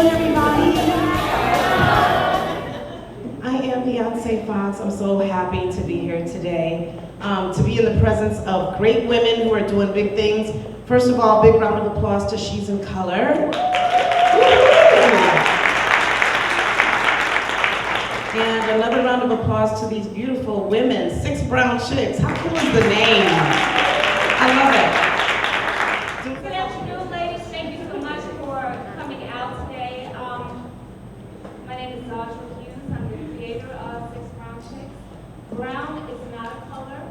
everybody. I am Bionce Foxx. I'm so happy to be here today, to be in the presence of great women who are doing big things. First of all, big round of applause to She's in Color. And another round of applause to these beautiful women, 6 Brown Chicks. How cool is the name? I love it. Good afternoon, ladies. Thank you so much for coming out today. My name is Zondra Hughes. I'm the creator of 6 Brown Chicks. Brown is not a color.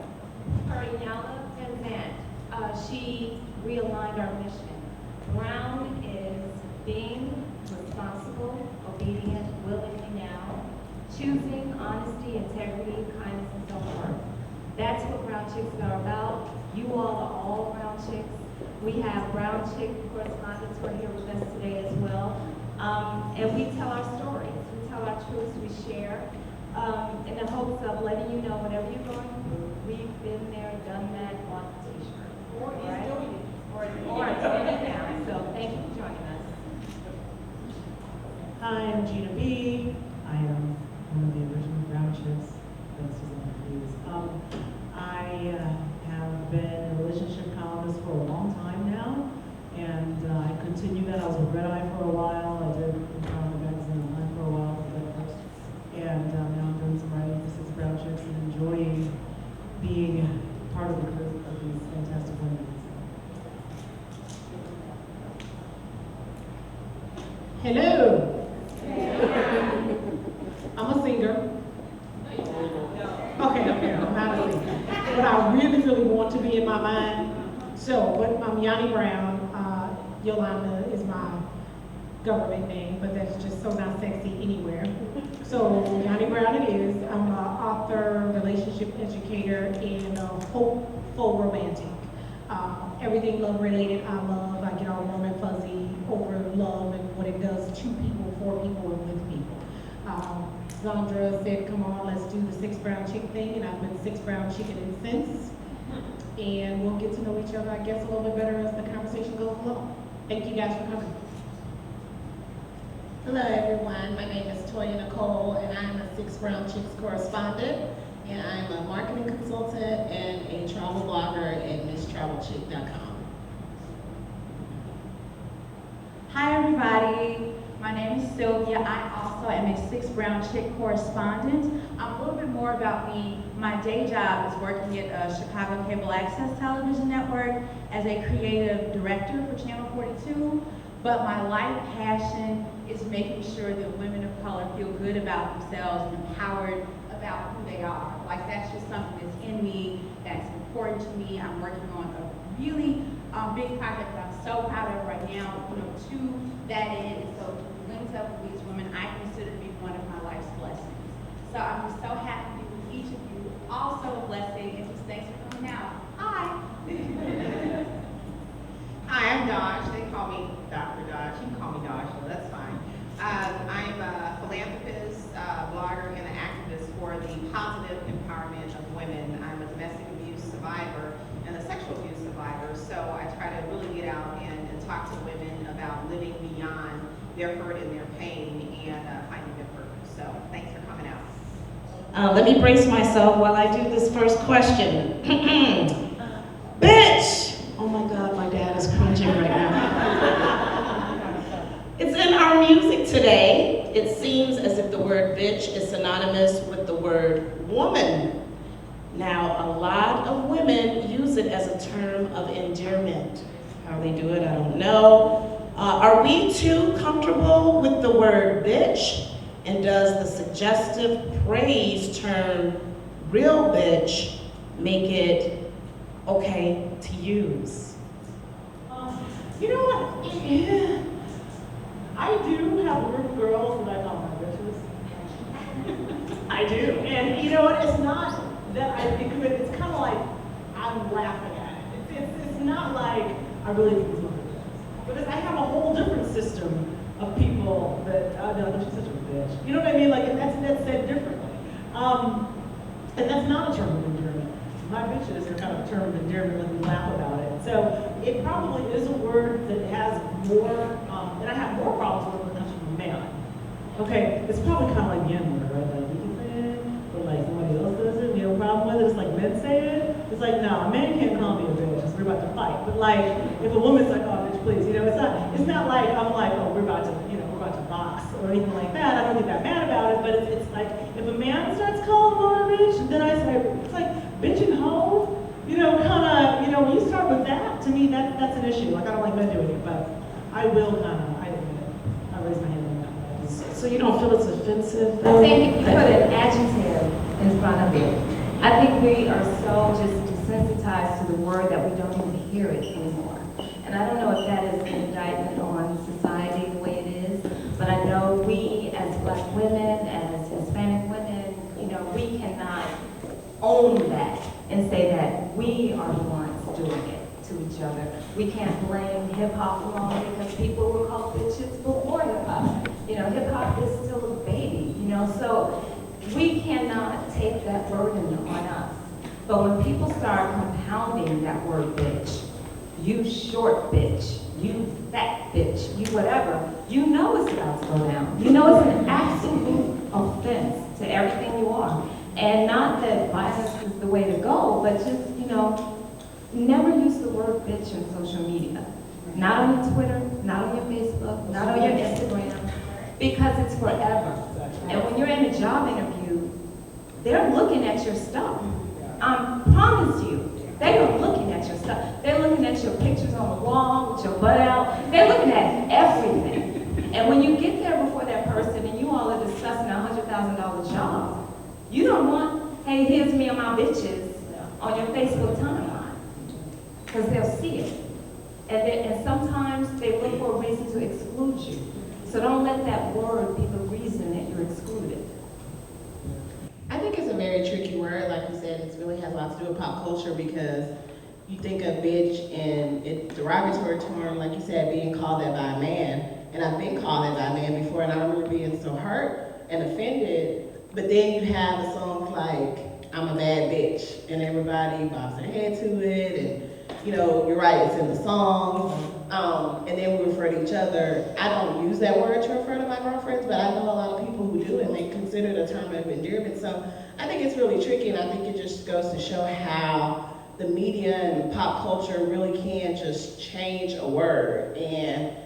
Per Yanni Brown, she realigned our mission. Brown is being responsible, obedient, willingly now, choosing honesty, integrity, kindness, and so forth. That's what Brown Chicks are about. You all are all Brown Chicks. We have Brown Chick correspondents who are here with us today as well. And we tell our stories. We tell our truths. We share in the hopes of letting you know whatever you're going through, we've been there, done that, bought the t-shirt. Or is doing it. Or doing it now. So thank you for joining us. Hi, I'm Gina Bee. I am one of the original Brown Chicks. That's Zondra Hughes. I have been a relationship columnist for a long time now, and I continue that. I was with Red Eye for a while. I did Empowerment Magazine online for a while, and now I'm doing some writing for 6 Brown Chicks and enjoying being part of the group of these fantastic women. Hello. I'm a singer. Okay, I'm not a singer. But I really want to be in my mind. So, but I'm Yanni Brown. Yolanda is my government name, but that's just so not sexy anywhere. So, Yanni Brown it is. I'm an author, relationship educator, and a hopeful romantic. Everything love related, I love. I get all warm and fuzzy over love and what it does to people, for people, and with people. Zondra said, come on, let's do the 6 Brown Chick thing, and I've been 6 Brown Chicken since. And we'll get to know each other, I guess, a little bit better as the conversation goes along. Thank you guys for coming. Hello everyone, my name is Toya Nicole and I'm a 6 Brown Chicks correspondent, and I'm a marketing consultant and a travel blogger at MissTravelChick.com. Hi everybody, my name is Sylvia. I also am a 6 Brown Chick correspondent. A little bit more about me. My day job is working at Chicago Cable Access Television Network as a creative director for Channel 42. But my life passion is making sure that women of color feel good about themselves and empowered about who they are. Like that's just something that's in me, that's important to me. I'm working on a really big project that I'm so proud of right now, to that end. And so to link up with these women, I consider to be one of my life's blessings. So I'm just so happy to be with each of you. Also a blessing, and just thanks for coming out. Hi. Hi, I'm Dawg. They call me Dr. Dawg. You can call me Dawg, so that's fine. I'm a philanthropist, blogger, and an activist for the positive empowerment of women. I'm a domestic abuse survivor and a sexual abuse survivor, so I try to really get out and talk to women about living beyond their hurt and their pain and finding their purpose. So thanks for coming out. Let me brace myself while I do this first question. Bitch! Oh my God, my dad is cringing right now. It's in our music today. It seems as if the word bitch is synonymous with the word woman. Now, a lot of women use it as a term of endearment. How they do it, I don't know. Are we too comfortable with the word bitch? And does the suggestive praise term real bitch make it okay to use? You know what? Yeah. I do have a group of girls that I call my bitches. I do. And you know what? It's not that I think of it, it's kind of like I'm laughing at it. It's not like I really think it's my bitches. Because I have a whole different system of people that, oh no, she's such a bitch. You know what I mean? Like, that's said differently. And that's not a term of endearment. My bitches are kind of a term of endearment when we laugh about it. So it probably is a word that has more, that I have more problems with than Okay, it's probably kind of like the N-word, right? Like, we can say it, but like somebody else does it, we have a problem with it. It's like men say it. It's like, no, a man can't call me a bitch, because we're about to fight. But like, if a woman's like, oh, bitch, please, it's not like I'm like, oh, we're about to box or anything like that. I don't get that mad about it, but it's like, if a man starts calling a woman a bitch, then I say, it's like, bitch and hoe, when you start with that, to me, that's an issue. Like, I don't like men doing it, but I will I raise my hand on that. So you don't feel it's offensive? I think if you put an adjective in front of it, I think we are so just desensitized to the word that we don't even hear it anymore. And I don't know if that is an indictment on society the way it is, but I know we as Black women, as Hispanic women, we cannot own that and say that we are the ones doing it to each other. We can't blame hip-hop alone because people were called bitches before hip-hop. Hip-hop is still a baby, so we cannot take that burden on us. But when people start compounding that word bitch, you short bitch, you fat bitch, you whatever, you know it's about to go down. You know it's an absolute offense to everything you are. And not that violence is the way to go, but just, never use the word bitch on social media. Not on your Twitter, not on your Facebook, not on your Instagram, because it's forever. And when you're in a job interview, they're looking at your stuff. I promise you, they are looking at your stuff. They're looking at your pictures on the wall with your butt out. They're looking at everything. And when you get there before that person and you all are discussing a $100,000 job, you don't want, hey, here's me and my bitches on your Facebook timeline, because they'll see it. And sometimes they look for a reason to exclude you. So don't let that word be the reason that you're excluded. I think it's a very tricky word. Like you said, it really has a lot to do with pop culture because you think of bitch and it's derogatory term, like you said, being called that by a man. And I've been called that by a man before, and I remember being so hurt and offended. But then you have the songs like I'm a Bad Bitch, and everybody bobs their head to it, and you're right, it's in the songs. And then we refer to each other. I don't use that word to refer to my girlfriends, but I know a lot of people who do, and they consider it a term of endearment. So I think it's really tricky, and I think it just goes to show how the media and pop culture really can just change a word. And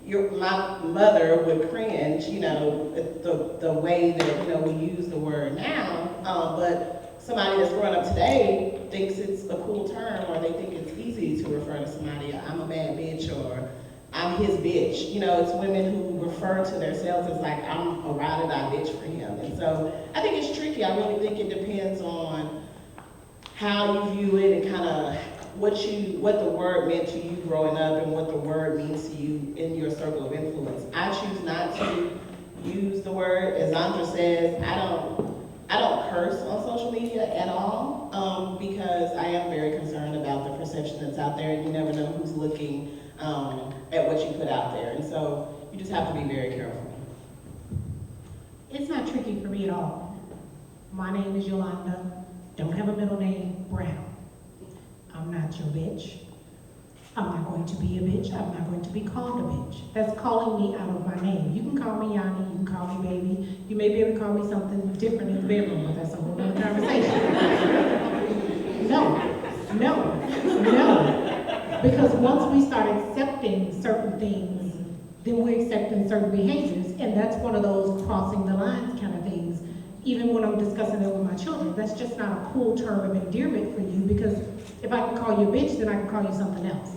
my mother would cringe, the way that, we use the word now, but somebody that's growing up today thinks it's a cool term, or they think it's easy to refer to somebody, I'm a bad bitch, or I'm his bitch. It's women who refer to themselves as like, I'm a ride or die bitch for him. And so I think it's tricky. I really think it depends on how you view it and kind of what the word meant to you growing up and what the word means to you in your circle of influence. I choose not to use the word. As Zondra says, I don't curse on social media at all because I am very concerned about the perception that's out there, and you never know who's looking at what you put out there. And so you just have to be very careful. It's not tricky for me at all. My name is Yolanda. Don't have a middle name, Brown. I'm not your bitch. I'm not going to be a bitch. I'm not going to be called a bitch. That's calling me out of my name. You can call me Yanni, you can call me baby. You may be able to call me something different in the bedroom, but that's a whole other conversation. No. Because once we start accepting certain things, then we're accepting certain behaviors, and that's one of those crossing the lines kind of things. Even when I'm discussing it with my children, that's just not a cool term of endearment for you, because if I can call you a bitch, then I can call you something else.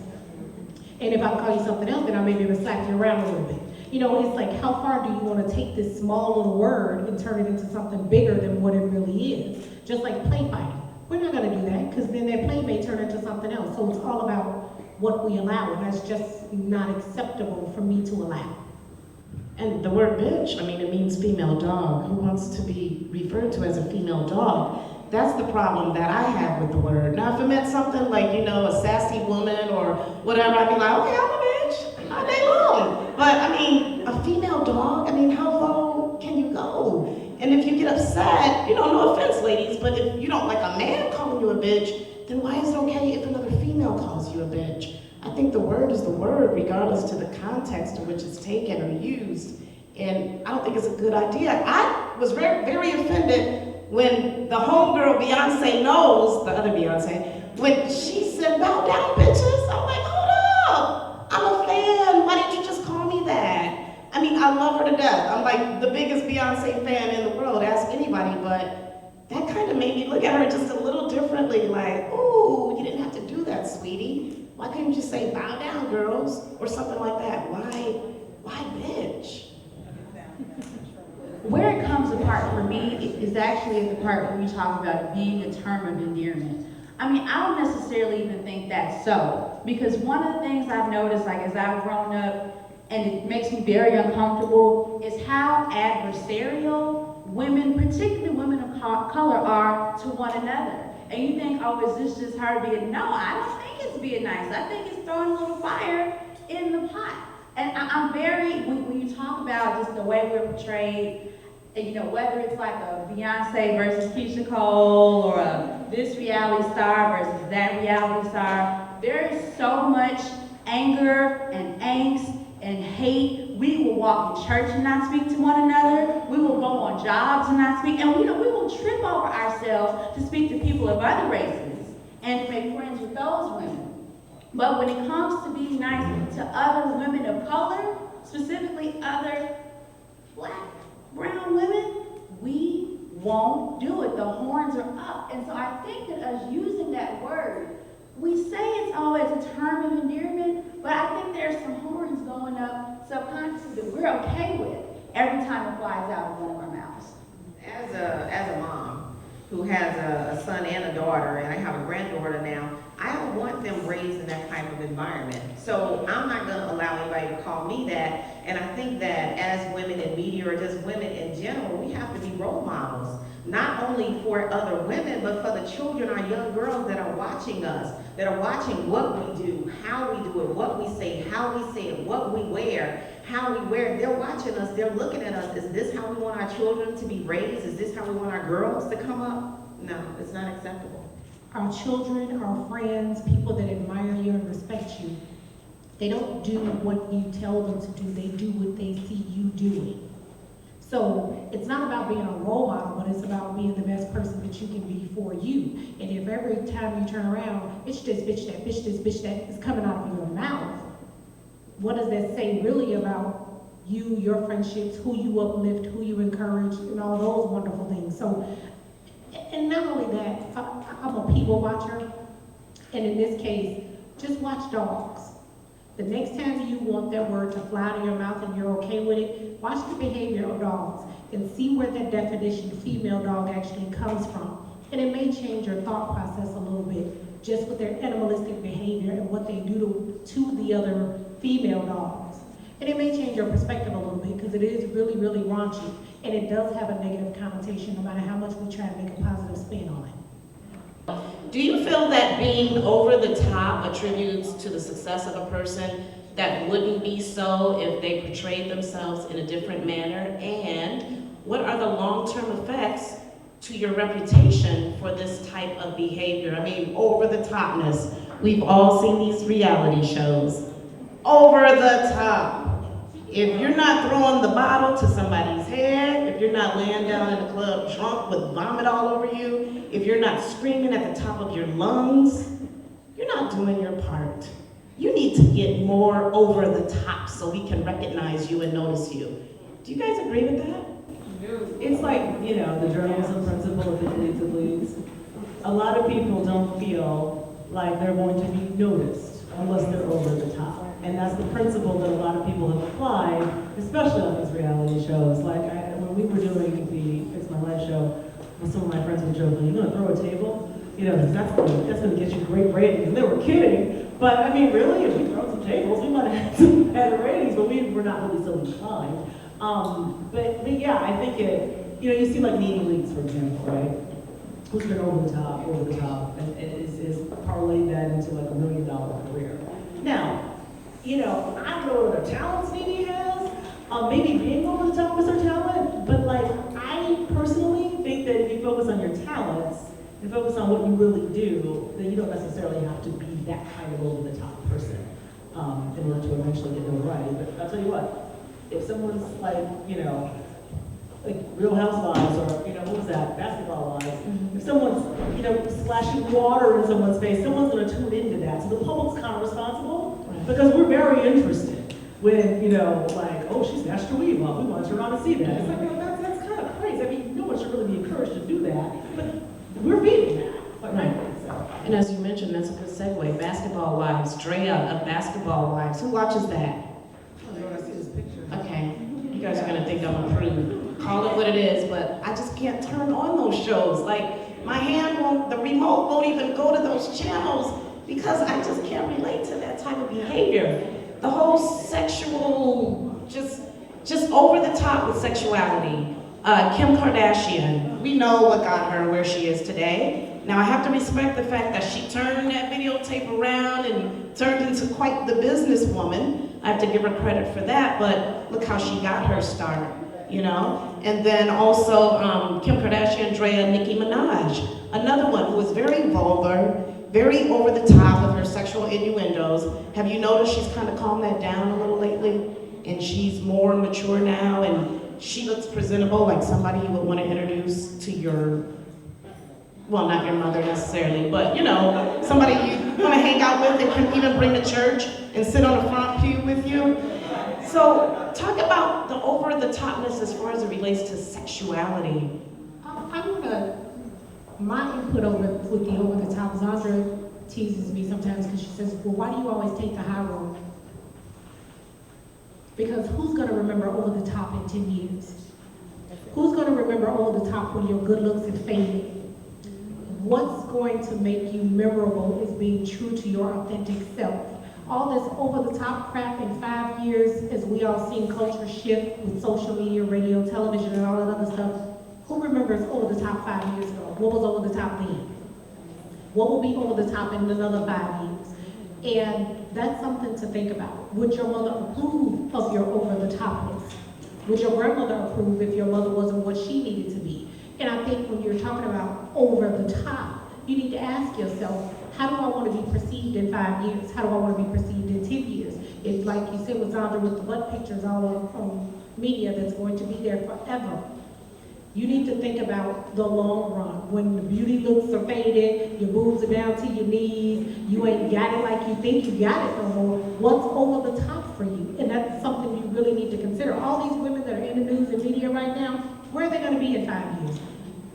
And if I can call you something else, then I may be able to slap you around a little bit. It's like, how far do you want to take this small little word and turn it into something bigger than what it really is? Just like play fighting. We're not going to do that, because then that play may turn into something else. So it's all about what we allow, and that's just not acceptable for me to allow. And the word bitch, it means female dog. Who wants to be referred to as a female dog? That's the problem that I have with the word. Now, if it meant something like, a sassy woman or whatever, I'd be like, okay, I'm a bitch all day long. But, a female dog, how low can you go? And if you get upset, no offense, ladies, but if you don't like a man calling you a bitch, then why is it okay if another female calls you a bitch? I think the word is the word, regardless to the context in which it's taken or used. And I don't think it's a good idea. I was very, very offended when the homegirl Beyonce knows, the other Beyonce, when she said, bow down, bitches. I'm like, hold up. I'm a fan. Why didn't you just call me that? I mean, I love her to death. I'm like the biggest Beyonce fan in the world, ask anybody, but that kind of made me look at her just a little differently, like, ooh, you didn't have to do that, sweetie. Why couldn't you say, bow down, girls, or something like that? Why bitch? Where it comes apart for me is actually at the part where we talk about it being a term of endearment. I mean, I don't necessarily even think that's so, because one of the things I've noticed, like as I've grown up, and it makes me very uncomfortable, is how adversarial women, particularly women of color, are to one another. And you think, oh, is this just her being, no, I don't think it's being nice. I think it's throwing a little fire in the pot. And I'm very, when you talk about just the way we're portrayed, and, you know, whether it's like a Beyonce versus Keisha Cole, or this reality star versus that reality star, there is so much anger and angst and hate. We will walk in church and not speak to one another. We will go on jobs and not speak. And we will trip over ourselves to speak to people of other races and to make friends with those women. But when it comes to being nice to other women of color, specifically other black, brown women, we won't do it. The horns are up. And so I think that us using that word, we say it's always a term of endearment, but I think there's some horns going up subconsciously that we're okay with every time it flies out of one of our mouths. As a mom who has a son and a daughter, and I have a granddaughter now, I don't want them raised in that type of environment. So I'm not going to allow anybody to call me that. And I think that as women in media, or just women in general, we have to be role models, not only for other women, but for the children, our young girls that are watching us, that are watching what we do, how we do it, what we say, how we say it, what we wear, how we wear. They're watching us, they're looking at us. Is this how we want our children to be raised? Is this how we want our girls to come up? No, it's not acceptable. Our children, our friends, people that admire you and respect you, they don't do what you tell them to do, they do what they see you doing. So it's not about being a role model, but it's about being the best person that you can be for you. And if every time you turn around, bitch this, bitch that, bitch this, bitch that is coming out of your mouth, what does that say really about you, your friendships, who you uplift, who you encourage, and all those wonderful things. So, and not only that, I'm a people watcher, and in this case, just watch dogs. The next time you want that word to fly out of your mouth and you're okay with it, watch the behavior of dogs and see where that definition female dog actually comes from. And it may change your thought process a little bit, just with their animalistic behavior and what they do to the other female dogs. And it may change your perspective a little bit, because it is really, really raunchy, and it does have a negative connotation no matter how much we try to make a positive spin on it. Do you feel that being over the top attributes to the success of a person that wouldn't be so if they portrayed themselves in a different manner? And what are the long-term effects to your reputation for this type of behavior? I mean, over the topness. We've all seen these reality shows. Over the top. If you're not throwing the bottle to somebody's head, if you're not laying down in the club drunk with vomit all over you, if you're not screaming at the top of your lungs, you're not doing your part. You need to get more over the top so we can recognize you and notice you. Do you guys agree with that? It's like, you know, the journalism principle, if it leads, it leads. A lot of people don't feel like they're going to be noticed unless they're over the top. And that's the principle that a lot of people have applied, especially on these reality shows. Like when we were doing the Fix My Life show, some of my friends were joking, you're gonna throw a table? You know, that's gonna get you great ratings. And they were kidding, but I mean, really, if we throw some tables, we might have had some better ratings, but we were not really so inclined. But yeah, I think you know, you see like Nene Leakes, for example, right? Who's been over the top, and is parlayed that into like $1 million career. Now, you know, I don't know what other talents Nene has. Maybe being over the top is her talent, but like I personally think that if you focus on your talents and focus on what you really do, then you don't necessarily have to be that kind of over the top person in order to eventually get notoriety. But I'll tell you what, if someone's like, you know, like Real Housewives or, you know, what was that, Basketball Wives, if someone's, you know, splashing water in someone's face, someone's gonna tune into that. So the public's kind of responsible because we're very interested when, you know, like, oh, she snatched her weave off, we want to turn around and see that. It's like, well, that's kind of crazy. I mean, no one should really be encouraged to do that, but we're beating that, quite frankly. So. And as you mentioned, that's a good segue. Basketball Wives, Drea of Basketball Wives. Who watches that? Okay, you guys are gonna think I'm a prude. Call it what it is, but I just can't turn on those shows. Like, my hand won't, the remote won't even go to those channels because I just can't relate to that type of behavior. The whole sexual, just over the top with sexuality. Kim Kardashian, we know what got her where she is today. Now I have to respect the fact that she turned that videotape around and turned into quite the businesswoman. I have to give her credit for that, but look how she got her start, you know? And then also Kim Kardashian, Drea, Nicki Minaj, another one who was very vulgar, very over the top with her sexual innuendos. Have you noticed she's kind of calmed that down a little lately? And she's more mature now, and she looks presentable, like somebody you would want to introduce to your, well, not your mother necessarily, but you know, somebody you want to hang out with and can even bring to church and sit on the front pew with you. So talk about the over-the-topness as far as it relates to sexuality. My input with the over-the-top, Zondra teases me sometimes because she says, well, why do you always take the high road? Because who's gonna remember over the top in 10 years? Who's gonna remember over the top when your good looks have faded? What's going to make you memorable is being true to your authentic self. All this over-the-top crap in 5 years, as we all seen culture shift with social media, radio, television, and all that other stuff, who remembers over the top 5 years ago? What was over the top then? What will be over the top in another 5 years? And that's something to think about. Would your mother approve of your over-the-topness? Would your grandmother approve if your mother wasn't what she needed to be? And I think when you're talking about over the top, you need to ask yourself, how do I want to be perceived in 5 years? How do I want to be perceived in 10 years? It's like you said with Zondra with the butt pictures all on media that's going to be there forever. You need to think about the long run. When the beauty looks are faded, your boobs are down to your knees, you ain't got it like you think you got it no more. What's over the top for you? And that's something you really need to consider. All these women that are in the news and media right now, where are they going to be in 5 years?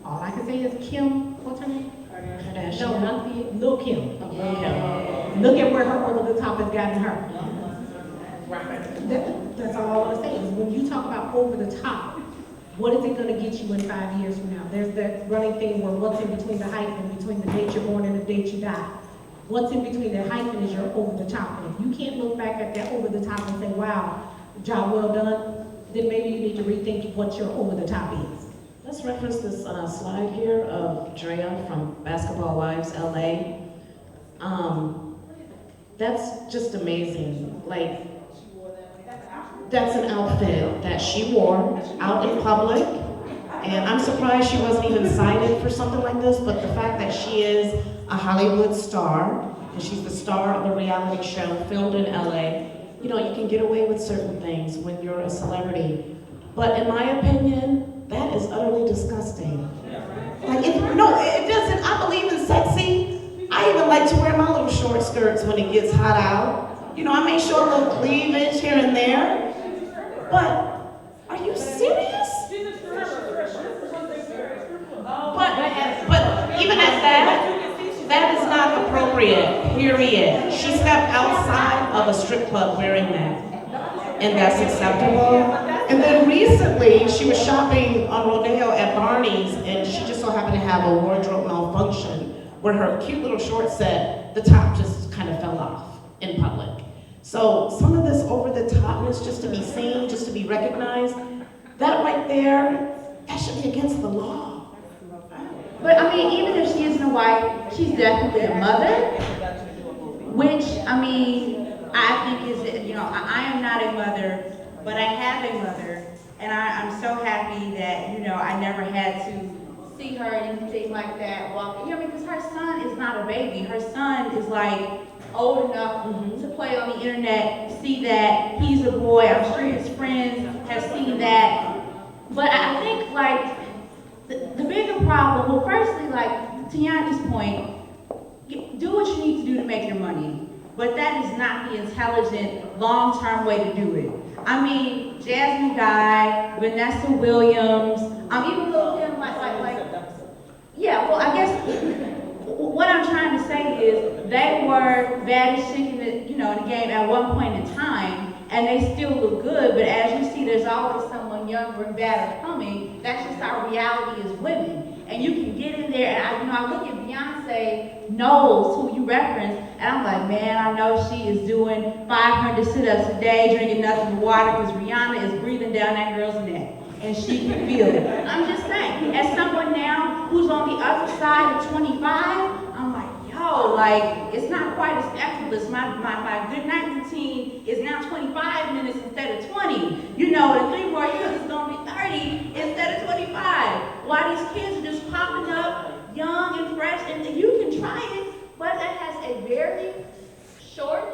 All I can say is Kim, what's her name? Kardashian. No, not the, Lil Kim. Look at where her over the top has gotten her. That's all I want to say is when you talk about over the top, what is it going to get you in 5 years from now? There's that running thing where what's in between the hyphen, between the date you're born and the date you die. What's in between that hyphen is your over the top. And if you can't look back at that over the top and say, wow, job well done, then maybe you need to rethink what your over the top is. Let's reference this slide here of Drea from Basketball Wives LA. That's just amazing. Like, that's an outfit that she wore out in public. And I'm surprised she wasn't even cited for something like this, but the fact that she is a Hollywood star, and she's the star of a reality show filmed in LA, you know, you can get away with certain things when you're a celebrity. But in my opinion, that is utterly disgusting. Like, it doesn't, I believe in sexy. I even like to wear my little short skirts when it gets hot out. You know, I may show a little cleavage here and there. But, are you serious? But even at that is not appropriate, period. She stepped outside of a strip club wearing that. And that's acceptable. And then recently, she was shopping on Rodeo at Barney's, and she just so happened to have a wardrobe malfunction where her cute little short set, the top just kind of fell off in public. So some of this over-the-topness, just to be seen, just to be recognized, that right there, that should be against the law. But I mean, even if she isn't a wife, she's definitely a mother, which, I mean, I think is, you know, I am not a mother, but I have a mother, and I'm so happy that, you know, I never had to see her and anything like that walking. You know, because her son is not a baby. Her son is like old enough to play on the internet see that he's a boy. I'm sure his friends have seen that. But I think like the bigger problem, well, firstly, like to Yanni's point, do what you need to do to make your money. But that is not the intelligent, long-term way to do it. I mean, Jasmine Guy, Vanessa Williams, even Lil Kim, yeah, well, I guess what I'm trying to say is they were baddest chick in the, in the game at one point in time, and they still look good, but as you see, there's always someone younger and better coming. That's just our reality as women. And you can get in there, and I look at Beyonce Knowles, who you referenced, and I'm like, man, I know she is doing 500 sit-ups a day, drinking nothing but water, because Rihanna is breathing down that girl's neck, and she can feel it. I'm just saying, as someone now who's on the other side of 25, I'm like, yo, like, it's not quite as effortless. My good night routine is now 25 minutes instead of 20. In 3 more years, it's gonna be 30 instead of 25. Why these kids are just popping up young and fresh, and you can try it, but that has a very short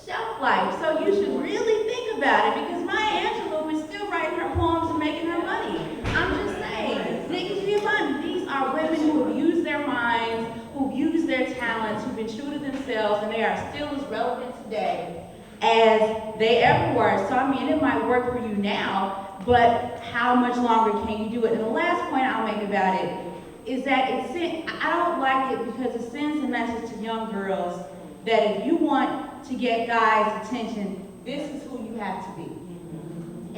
shelf life. So you should really think about it, because Maya Angelou is still writing her poems and making her money. I'm just saying, niggas be fun. These are women who have used their minds, who've used their talents, who've been true to themselves, and they are still as relevant today as they ever were. So I mean, it might work for you now, but how much longer can you do it? And the last point I'll make about it is that I don't like it because it sends a message to young girls that if you want to get guys' attention, this is who you have to be.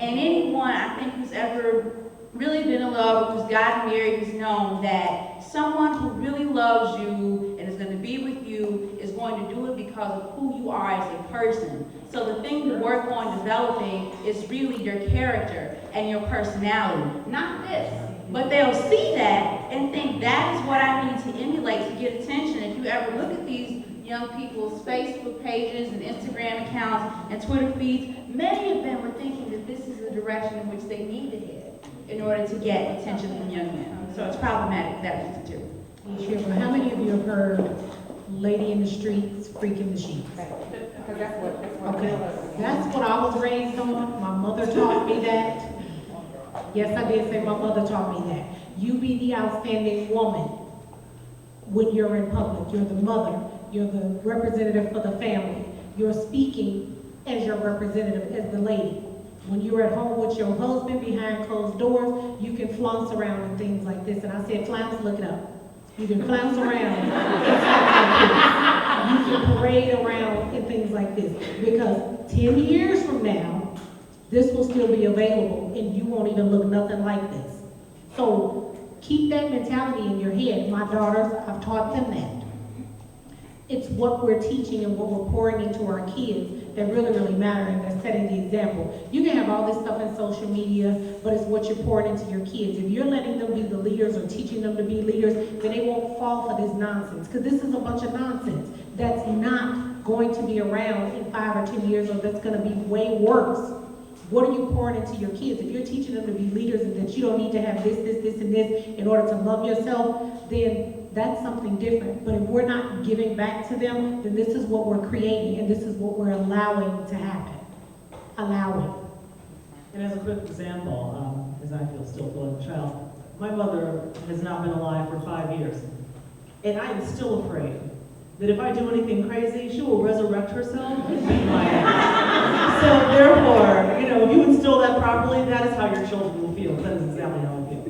And anyone, I think, who's ever really been in love, who's gotten married, has known that someone who really loves you and is going to be with you is going to do it because of who you are as a person. So the thing to work on developing is really your character and your personality, not this. But they'll see that and think that is what I need to emulate to get attention. If you ever look at these young people's Facebook pages and Instagram accounts and Twitter feeds, many of them are thinking that this is the direction in which they need to head in order to get attention from young men. So it's problematic that reason too. Sure, but how many of you have heard lady in the streets, freak in the sheets? Because that's what Okay, that's what I was raised on. My mother taught me that. Yes, I did say my mother taught me that. You be the outstanding woman when you're in public. You're the mother. You're the representative for the family. You're speaking as your representative, as the lady. When you're at home with your husband behind closed doors, you can flounce around and things like this. And I said, flounce, look it up. You can flounce around and stuff like this. You can parade around and things like this. Because 10 years from now, this will still be available and you won't even look nothing like this. So keep that mentality in your head. My daughters, I've taught them that. It's what we're teaching and what we're pouring into our kids that really matter, and that's setting the example. You can have all this stuff in social media, but it's what you're pouring into your kids. If you're letting them be the leaders or teaching them to be leaders, then they won't fall for this nonsense, because this is a bunch of nonsense that's not going to be around in 5 or 10 years, or that's going to be way worse. What are you pouring into your kids? If you're teaching them to be leaders and that you don't need to have this, and this in order to love yourself, then that's something different. But if we're not giving back to them, then this is what we're creating, and this is what we're allowing to happen. Allowing. And as a quick example, as I still feel like a child, my mother has not been alive for 5 years. And I am still afraid that if I do anything crazy, she will resurrect herself and beat my ass. So therefore, if you instill that properly, that is how your children will feel. That is exactly how I feel.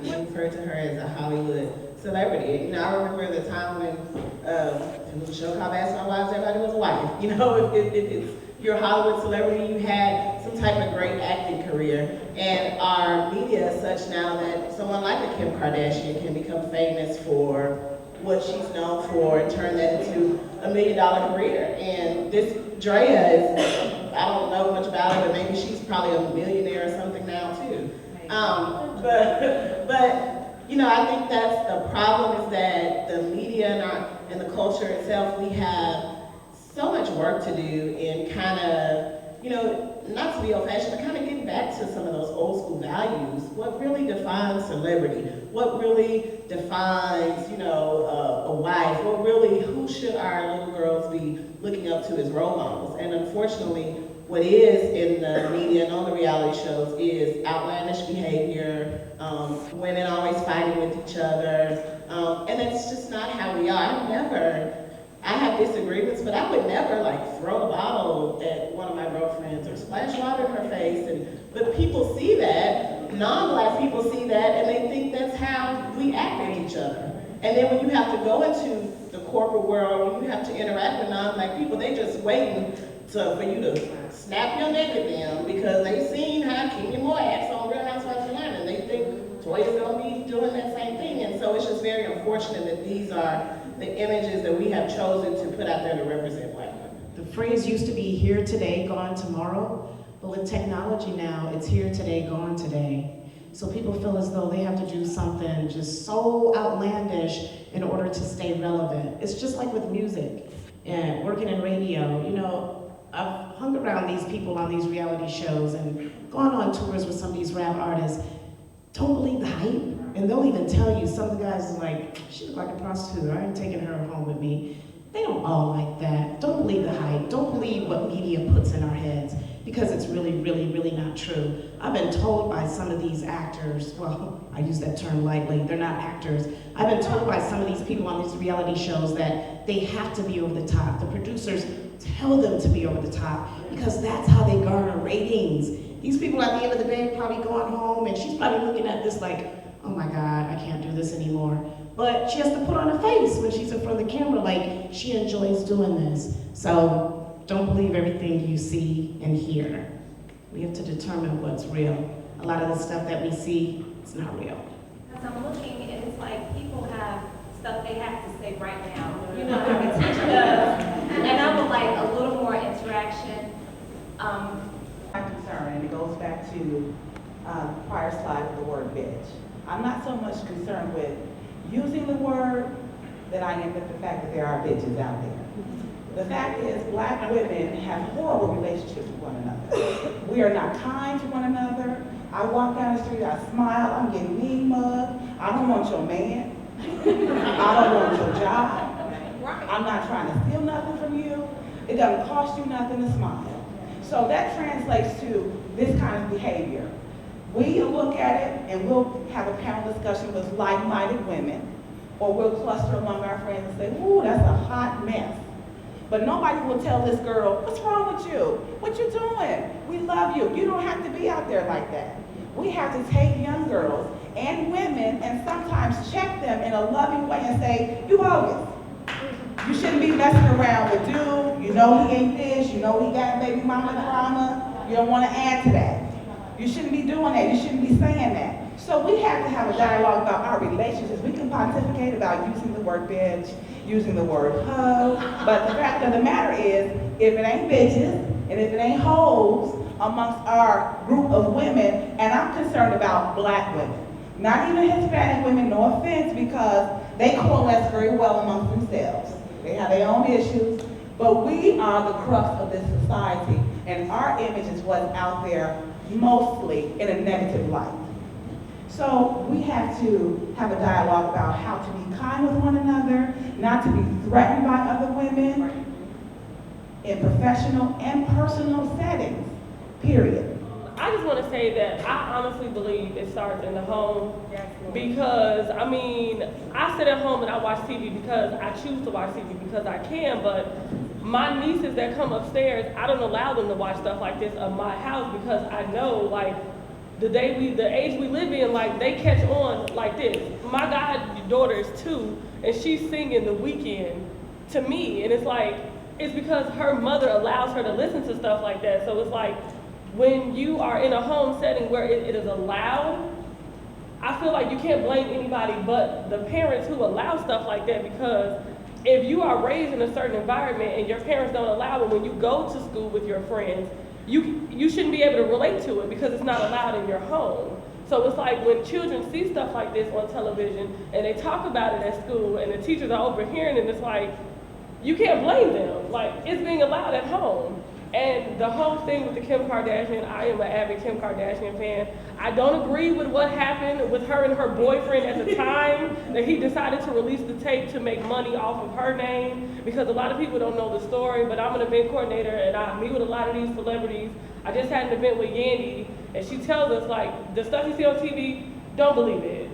We refer to her as a Hollywood celebrity. I remember the time when it was a show called Basketball Wives, everybody was a wife. If you're a Hollywood celebrity, you had some type of great acting career. And our media is such now that someone like a Kim Kardashian can become famous for what she's known for and turn that into a $1 million career. And this Drea is, I don't know much about her, but maybe she's probably a millionaire or something now too. But I think that's the problem, is that the media and the culture itself, we have so much work to do in kind of, not to be old-fashioned, but kind of getting back to some of those old school values. What really defines celebrity? What really defines, a wife? Who should our little girls be looking up to as role models. And unfortunately, what is in the media and on the reality shows is outlandish behavior, women always fighting with each other, and that's just not how we are. I have disagreements, but I would never like throw a bottle at one of my girlfriends or splash water in her face. But people see that, non-black people see that, and they think that's how we act with each other. And then when you have to go into the corporate world, when you have to interact with non-black people, they just waiting for you to snap your neck at them because they've seen how Kenya Moore acts on Real Housewives of Atlanta, and they think Toya's gonna be doing that same thing. And so it's just very unfortunate that these are the images that we have chosen to put out there to represent black women. The phrase used to be here today, gone tomorrow, but with technology now, it's here today, gone today. So people feel as though they have to do something just so outlandish in order to stay relevant. It's just like with music and working in radio. You know, I've hung around these people on these reality shows and gone on tours with some of these rap artists. Don't believe the hype. And they'll even tell you, some of the guys are like, she look like a prostitute, I ain't taking her home with me. They don't all like that. Don't believe the hype. Don't believe what media puts in our heads, because it's really, really, really not true. I've been told by some of these actors, well, I use that term lightly, they're not actors. I've been told by some of these people on these reality shows that they have to be over the top. The producers tell them to be over the top because that's how they garner ratings. These people at the end of the day probably going home and she's probably looking at this like, oh my God, I can't do this anymore. But she has to put on a face when she's in front of the camera like she enjoys doing this. So don't believe everything you see and hear. We have to determine what's real. A lot of the stuff that we see, it's not real. As I'm looking, and it's like people have stuff they have to say right now. You know, like a teacher does. And I would like a little more interaction. My concern, and it goes back to prior slide with the word bitch. I'm not so much concerned with using the word that I am with the fact that there are bitches out there. The fact is, black women have horrible relationships with one another. We are not kind to one another. I walk down the street, I smile, I'm getting mean mugged. I don't want your man. I don't want your job. I'm not trying to steal nothing from you. It doesn't cost you nothing to smile. So that translates to this kind of behavior. We look at it and we'll have a panel discussion with like-minded women, or we'll cluster among our friends and say, ooh, that's a hot mess. But nobody will tell this girl, what's wrong with you? What you doing? We love you. You don't have to be out there like that. We have to take young girls and women and sometimes check them in a loving way and say, you bogus. You shouldn't be messing around with dude. You know he ain't this. You know he got baby mama drama. You don't want to add to that. You shouldn't be doing that. You shouldn't be saying that. So we have to have a dialogue about our relationships. We can pontificate about using the word bitch, using the word hoe, but the fact of the matter is, if it ain't bitches and if it ain't hoes amongst our group of women, and I'm concerned about black women, not even Hispanic women, no offense, because they coalesce very well amongst themselves. They have their own issues, but we are the crux of this society, and our image is what's out there mostly in a negative light. So we have to have a dialogue about how to be kind with one another, not to be threatened by other women in professional and personal settings, period. I just want to say that I honestly believe it starts in the home, because, I mean, I sit at home and I watch TV because I choose to watch TV because I can, but my nieces that come upstairs, I don't allow them to watch stuff like this at my house because I know, like, the age we live in, like, they catch on like this. My goddaughter is 2, and she's singing The Weeknd to me, and it's like, it's because her mother allows her to listen to stuff like that. So it's like, when you are in a home setting where it is allowed, I feel like you can't blame anybody but the parents who allow stuff like that, because if you are raised in a certain environment and your parents don't allow it, when you go to school with your friends, you shouldn't be able to relate to it because it's not allowed in your home. So it's like when children see stuff like this on television and they talk about it at school and the teachers are overhearing it, it's like, you can't blame them. Like, it's being allowed at home. And the whole thing with the Kim Kardashian, I am an avid Kim Kardashian fan. I don't agree with what happened with her and her boyfriend at the time that he decided to release the tape to make money off of her name, because a lot of people don't know the story, but I'm an event coordinator and I meet with a lot of these celebrities. I just had an event with Yanni, and she tells us, like, the stuff you see on TV, don't believe it.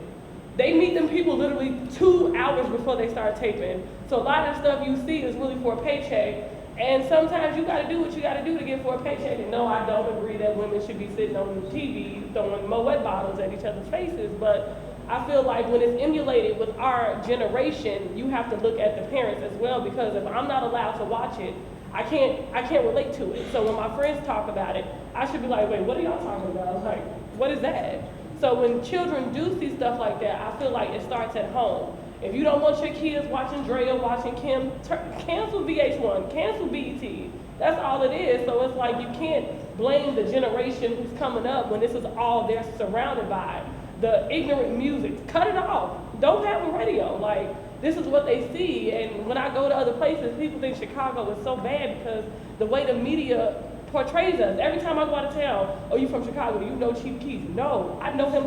They meet them people literally 2 hours before they start taping. So a lot of the stuff you see is really for a paycheck. And sometimes you gotta do what you gotta do to get for a paycheck. And no, I don't agree that women should be sitting on TV throwing Moet bottles at each other's faces, but I feel like when it's emulated with our generation, you have to look at the parents as well, because if I'm not allowed to watch it, I can't relate to it. So when my friends talk about it, I should be like, wait, what are y'all talking about? Like, what is that? So when children do see stuff like that, I feel like it starts at home. If you don't want your kids watching Drea, watching Kim, cancel VH1, cancel BET. That's all it is. So it's like you can't blame the generation who's coming up when this is all they're surrounded by. The ignorant music, cut it off. Don't have a radio. Like, this is what they see. And when I go to other places, people think Chicago is so bad because the way the media portrays us. Every time I go out of town, oh, you from Chicago, you know Chief Keef. No, I know him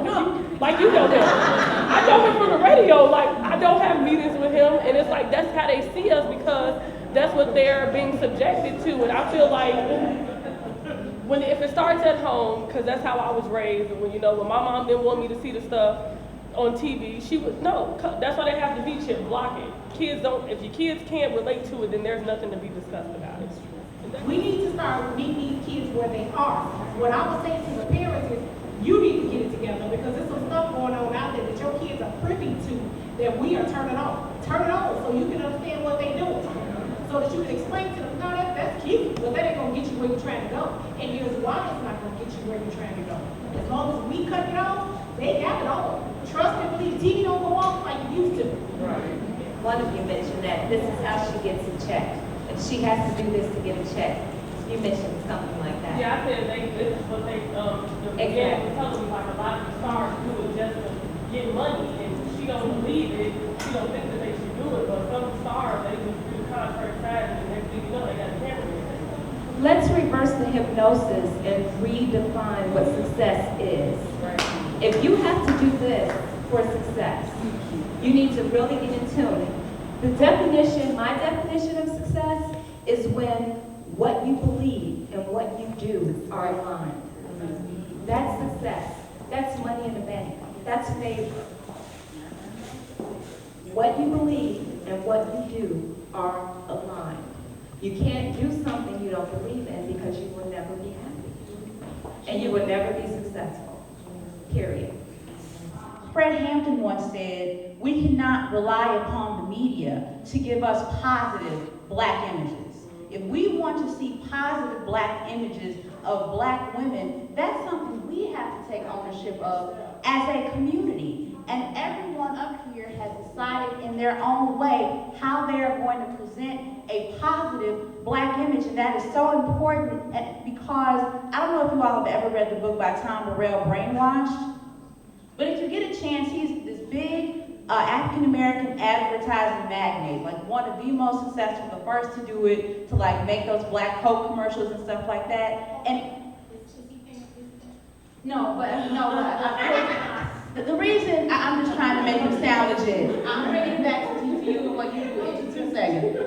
like you know him. I know him from the radio, like I don't have meetings with him, and it's like that's how they see us because that's what they're being subjected to. And I feel like if it starts at home, because that's how I was raised, and when my mom didn't want me to see the stuff on TV, she would, no, that's why they have the V chip, block it. If your kids can't relate to it, then there's nothing to be discussed about it. We need to start meeting these kids where they are. What I would say to the parents is, you need to get it together because there's some stuff going on out there that your kids are privy to that we are turning off. Turn it on so you can understand what they're doing. So that you can explain to them, no, that's cute, but that ain't gonna get you where you're trying to go. And here's why it's not gonna get you where you're trying to go. As long as we cut it off, they got it on. Trust and believe, TV don't go off like it used to. Right. One of you mentioned that this is how she gets a check. And she has to do this to get a check. You mentioned something like that. Yeah, I said this is what they, the began was telling me, like a lot of the stars do it just to get money, and she don't believe it, she don't think that they should do it, but some stars, they just do the contrary side, and the next thing you know, they got a camera. Let's reverse the hypnosis and redefine what success is. Right. If you have to do this for success, you need to really get in tune. My definition of success is when what you believe and what you do are aligned. That's success. That's money in the bank. That's favor. What you believe and what you do are aligned. You can't do something you don't believe in because you will never be happy. And you will never be successful. Period. Fred Hampton once said, we cannot rely upon the media to give us positive black images. If we want to see positive black images of black women, that's something we have to take ownership of as a community. And everyone up here has decided in their own way how they are going to present a positive black image. And that is so important because I don't know if you all have ever read the book by Tom Burrell, Brainwashed. But if you get a chance, he's this big African-American advertising magnate, like one of the most successful, the first to do it, to like make those black Coke commercials and stuff like that. And the reason I'm just trying to make him sound legit. I'm bringing it back to you and what you do in 2 seconds.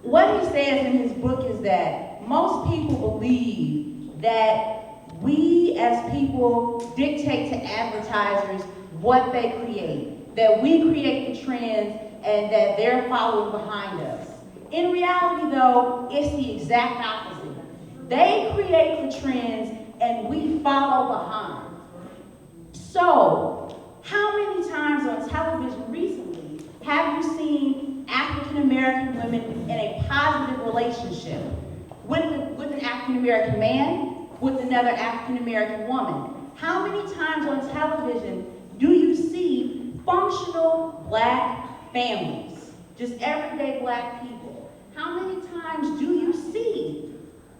What he says in his book is that most people believe that we as people dictate to advertisers what they create, that we create the trends and that they're following behind us. In reality though, it's the exact opposite. They create the trends and we follow behind. So, how many times on television recently have you seen African American women in a positive relationship with an African American man, with another African American woman? How many times on television do you see functional black families, just everyday black people? How many times do you see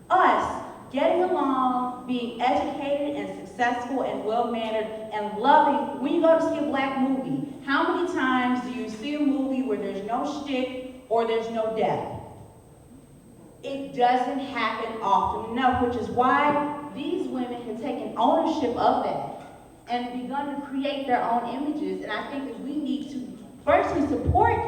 us getting along, being educated and successful and well-mannered and loving? When you go to see a black movie, how many times do you see a movie where there's no shtick or there's no death? it doesn't happen often enough, which is why these women have taken ownership of that and begun to create their own images. And I think that we need to firstly support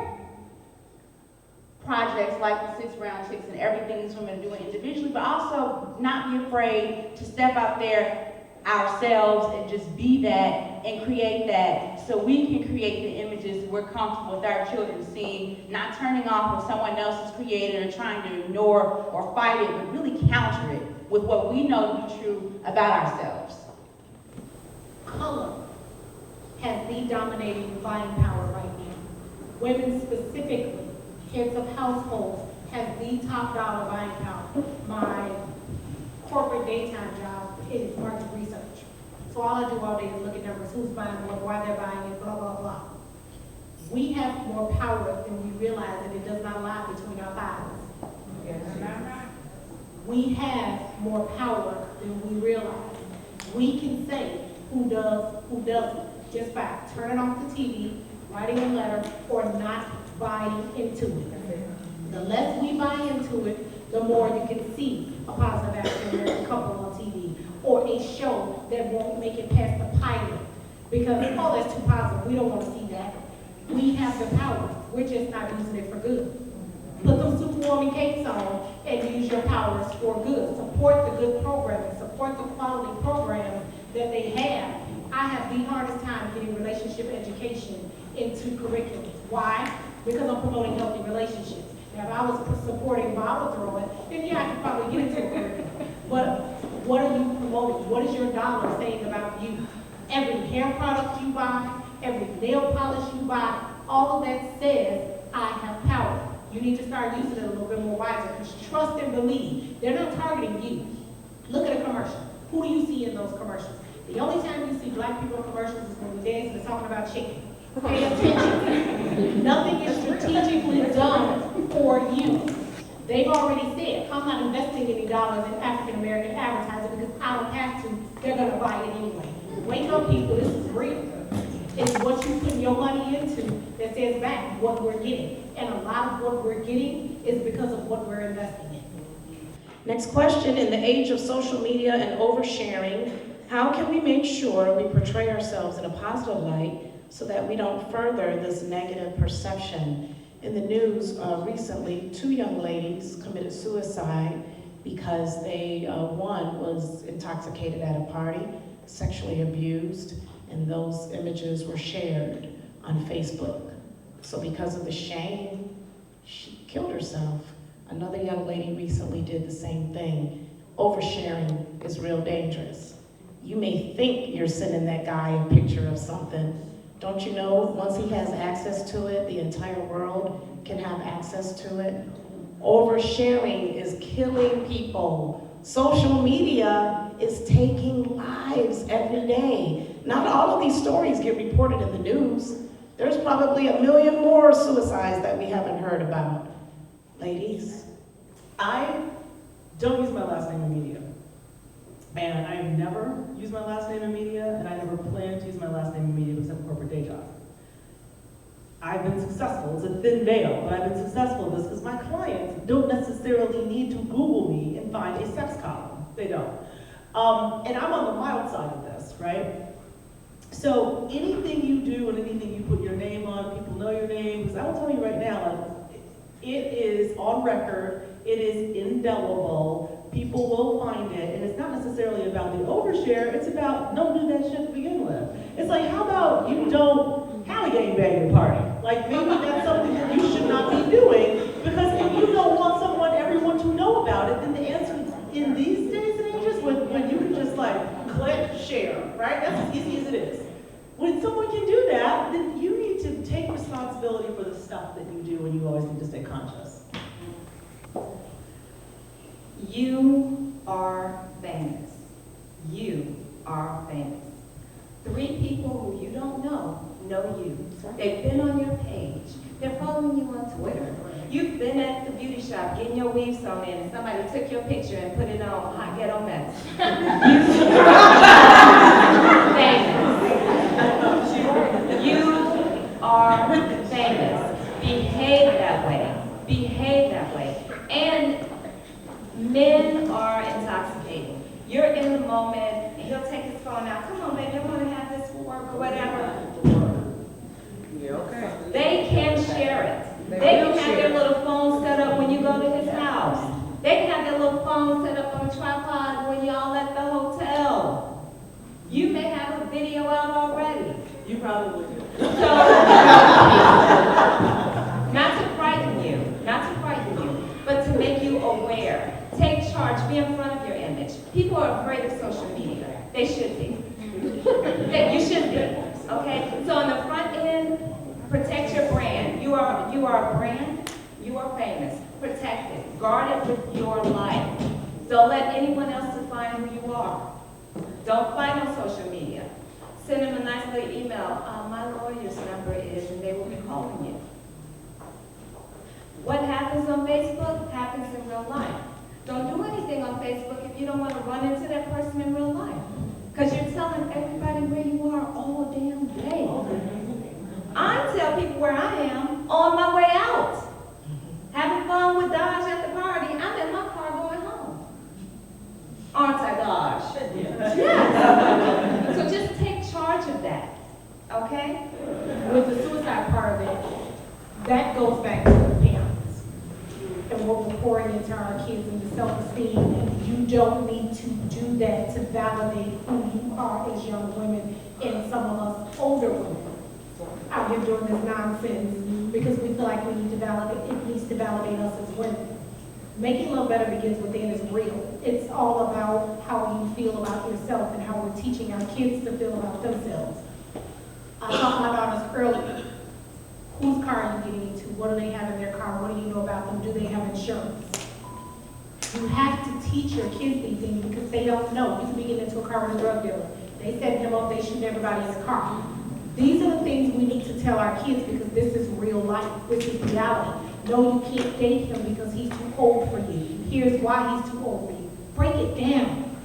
projects like the Six Brown Chicks and everything these women are doing individually, but also not be afraid to step out there ourselves and just be that and create that, so we can create the images we're comfortable with our children seeing, not turning off what someone else has created or trying to ignore or fight it, but really counter it with what we know to be true about ourselves. Color has the dominating buying power right now. Women specifically, heads of households, has the top dollar buying power. My corporate daytime job is market research. So all I do all day is look at numbers, who's buying what, why they're buying it, blah, blah, blah. We have more power than we realize, and it does not lie between our thighs. We have more power than we realize. We can say who does, who doesn't, just by turning off the TV, writing a letter, or not buying into it. The less we buy into it, the more you can see a positive African American couple on TV, or a show that won't make it past the pilot. Because, oh, that's too positive, we don't want to see that. We have the power, we're just not using it for good. Put them superwarming capes on and use your powers for good. Support the good programming, support the quality programs that they have. I have the hardest time getting relationship education into curriculum. Why? Because I'm promoting healthy relationships. Now, if I was supporting bottle throwing, then yeah, I could probably get into a curriculum. But what are you promoting? What is your dollar saying about you? Every hair product you buy, every nail polish you buy, all of that says, I have power. You need to start using it a little bit more wiser, because trust and believe, they're not targeting you. Look at a commercial. Who do you see in those commercials? The only time you see black people in commercials is when we dance and they're talking about chicken. Pay attention. Nothing is strategically done for you. They've already said, I'm not investing any dollars in African American advertising because I don't have to. They're going to buy it anyway. Wake up, people. This is real. It's what you put your money into that says back what we're getting. And a lot of what we're getting is because of what we're investing in. Next question, in the age of social media and oversharing, how can we make sure we portray ourselves in a positive light so that we don't further this negative perception? In the news recently, 2 young ladies committed suicide because they, one was intoxicated at a party, sexually abused, and those images were shared on Facebook. So because of the shame, she killed herself. Another young lady recently did the same thing. Oversharing is real dangerous. You may think you're sending that guy a picture of something. Don't you know, once he has access to it, the entire world can have access to it? Oversharing is killing people. Social media is taking lives every day. Not all of these stories get reported in the news. There's probably 1 million more suicides that we haven't heard about. Ladies? I don't use my last name in media. And I never use my last name in media, and I never plan to use my last name in media except for corporate day job. I've been successful. It's a thin veil, but I've been successful in this because my clients don't necessarily need to Google me and find a sex column. They don't. And I'm on the mild side of this, right? So anything you do and anything you put your name on, people know your name, because I will tell you right now, like, it is on record, it is indelible, people will find it, and it's not necessarily about the overshare, it's about don't do that shit to begin with. It's like, how about you don't have a gangbang your party? Like, maybe that's something that you should not be doing, because if you don't want everyone to know about it, then the answer in these days and ages, when you can just like click share, right? That's as easy as it is. When someone can do that, then you need to take responsibility for the stuff that you do, and you always need to stay conscious. You are famous. You are famous. 3 people who you don't know you. They've been on your page. They're following you on Twitter. You've been at the beauty shop getting your weave sewn in, and somebody took your picture and put it on Hot Ghetto Mess. You are famous. Behave that way. Behave that way. And Men are intoxicating. You're in the moment, and he'll take his phone out. Come on, baby, I want to have this for work or whatever. Yeah, okay. They can share it. They can have their little phone set up when you go to his house. They can have their little phone set up on a tripod when y'all at the hotel. You may have a video out already. You probably would. So, not to frighten you, but to make you aware. Take charge, be in front of your image. People are afraid of social media. They should be. You should be, okay? So on the front end, protect your brand. You are a brand, you are famous. Protect it, guard it with your life. Don't let anyone else define who you are. Don't fight on social media. Send them a nice little email. My lawyer's number is, and they will be calling you. What happens on Facebook happens in real life. Don't do anything on Facebook if you don't want to run into that person in real life. Because you're telling everybody where you are all damn day. I tell people where I am on my way out. Having fun with Dodge at the party, I'm in my car going home. Aren't I, Dodge? Yes. So just take charge of that, okay? With the suicide part of it, that goes back to the parents. And what we're pouring into our kids and the self-esteem, and you don't need to do that to validate who you are as young women and some of us older women out here doing this nonsense because we feel like we need to validate, it needs to validate us as women. Making love better begins within is real. It's all about how you feel about yourself and how we're teaching our kids to feel about themselves. I taught my daughters earlier, whose car are you getting into? What do they have in their car? What do you know about them? Do they have insurance? You have to teach your kids these things because they don't know. You can be getting into a car with a drug dealer. They set him up, they shoot everybody in the car. These are the things we need to tell our kids because this is real life. This is reality. No, you can't date him because he's too old for you. Here's why he's too old for you. Break it down.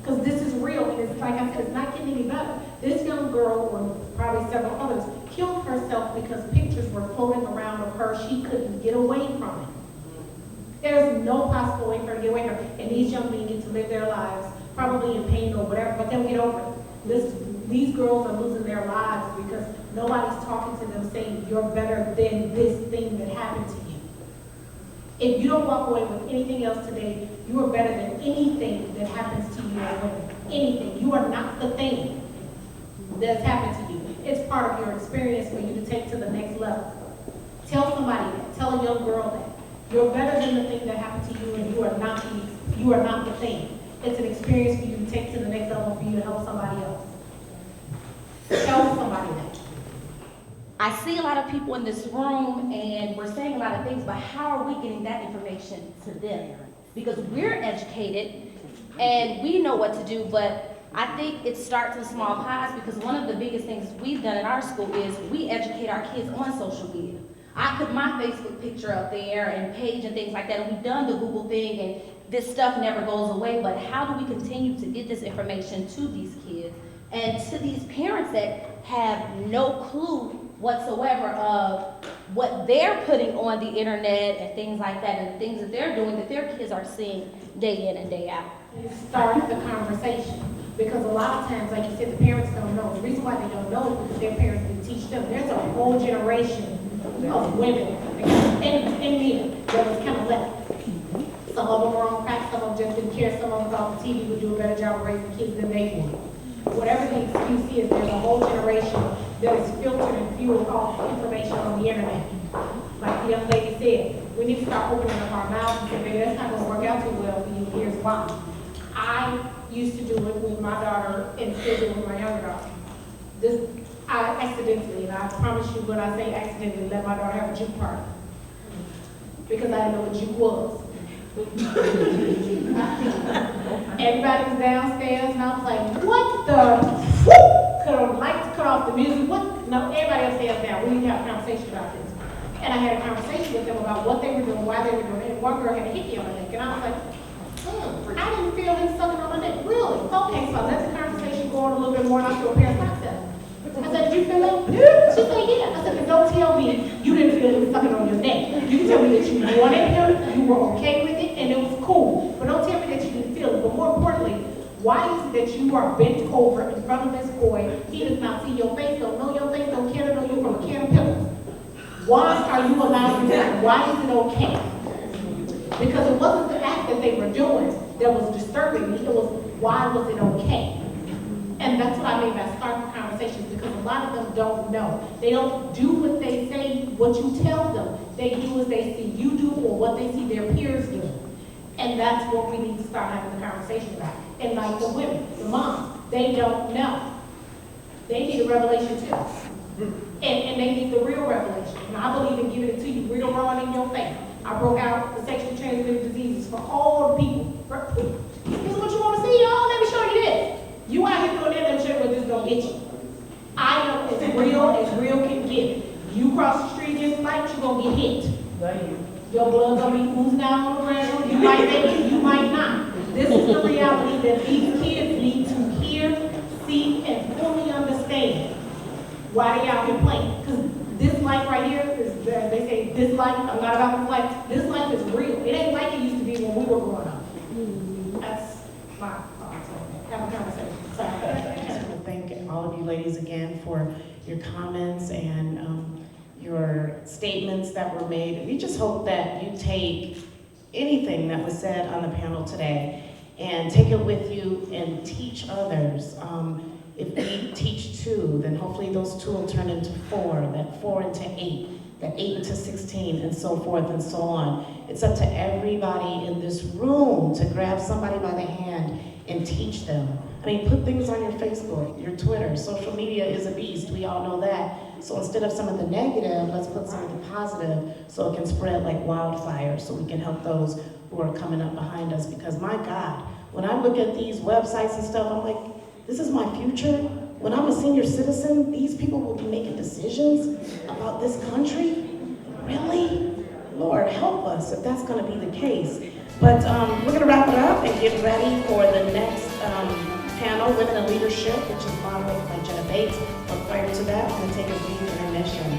Because this is real, and it's like I said, it's not getting any better. This young girl, or probably several others, killed herself because pictures were floating around of her. She couldn't get away from it. There's no possible way for her to get away from it. And these young men get to live their lives, probably in pain or whatever, but they'll get over it. These girls are losing their lives because nobody's talking to them saying, you're better than this thing that happened to you. If you don't walk away with anything else today, you are better than anything that happens to you as women. Anything. You are not the thing that's happened to you. It's part of your experience for you to take to the next level. Tell somebody that. Tell a young girl that. You're better than the thing that happened to you, and you are not the thing. It's an experience for you to take to the next level for you to help somebody else. Tell somebody that. I see a lot of people in this room and we're saying a lot of things, but how are we getting that information to them? Because we're educated and we know what to do, but I think it starts in small pies because one of the biggest things we've done in our school is we educate our kids on social media. I put my Facebook picture up there and page and things like that, and we've done the Google thing, and this stuff never goes away, but how do we continue to get this information to these kids and to these parents that have no clue whatsoever of what they're putting on the internet and things like that, and the things that they're doing that their kids are seeing day in and day out? Start the conversation. Because a lot of times, like you said, the parents don't know. The reason why they don't know is because their parents didn't teach them. There's a whole generation of women and men that was kind of left. Some of them were on crack, some of them just didn't care, some of them thought the TV would do a better job of raising kids than they would. Whatever the excuse is, there's a whole generation that is filtered and fueled off information on the internet. Like the young lady said, we need to start opening up our mouths and say, baby, that's not going to work out too well for you. Here's why. I used to do it with my daughter and still do it with my younger daughter. I accidentally, and I promise you when I say accidentally, let my daughter have a juke party. Because I didn't know what juke was. Everybody was downstairs and I was like, what the could have liked to cut off the music? What? No, everybody upstairs now. We need to have a conversation about this. And I had a conversation with them about what they were doing, why they were doing it. And one girl had a hickey on her neck, and I was like, I didn't feel him sucking on my neck. Really? Okay, so I let the conversation go on a little bit more, and I feel a pair of socks out. I said, did you feel it? Yeah. She said, yeah. I said, but don't tell me you didn't feel him sucking on your neck. You can tell me that you wanted him, you were okay with it, and it was cool. But don't Why is it that you are bent over in front of this boy, he does not see your face, don't know your face, don't care to know you from a can of pillows? Why are you allowed to do that? Why is it okay? Because it wasn't the act that they were doing that was disturbing me, it was why was it okay? And that's what I mean by start the conversations, because a lot of them don't know. They don't do what they say, what you tell them. They do as they see you do or what they see their peers do. And that's what we need to start having the conversation about. And like the women, the moms, they don't know. They need a revelation too. And they need the real revelation. And I believe in giving it to you real raw and in your face. I broke out the sexually transmitted diseases for all the people. This is what you want to see, y'all? Let me show you this. You out here doing that, let me show you what this is going to get you. I know as real can get. You cross the street this light, you're going to get hit. Your blood going to be oozing down on the ground. You might make it, you might not. This is the reality that these kids need to hear, see, and fully understand why they out here playing. Because this life right here is, they say this life, I'm not about this life. This life is real. It ain't like it used to be when we were growing up. That's my thoughts on that. Have a conversation. Sorry. I just want to thank all of you ladies again for your comments and your statements that were made. We just hope that you take anything that was said on the panel today and take it with you and teach others. If we teach 2, then hopefully those 2 will turn into 4, that 4 into 8, that 8 into 16, and so forth and so on. It's up to everybody in this room to grab somebody by the hand and teach them. I mean, put things on your Facebook, your Twitter. Social media is a beast, we all know that. So instead of some of the negative, let's put some of the positive so it can spread like wildfire, so we can help those who are coming up behind us. Because my God, when I look at these websites and stuff, I'm like, this is my future. When I'm a senior citizen, these people will be making decisions about this country? Really? Lord, help us if that's gonna be the case. But we're gonna wrap it up and get ready for the next panel, Women in Leadership, which is moderated by Gina Bee. But prior to that, I'm gonna take a brief intermission.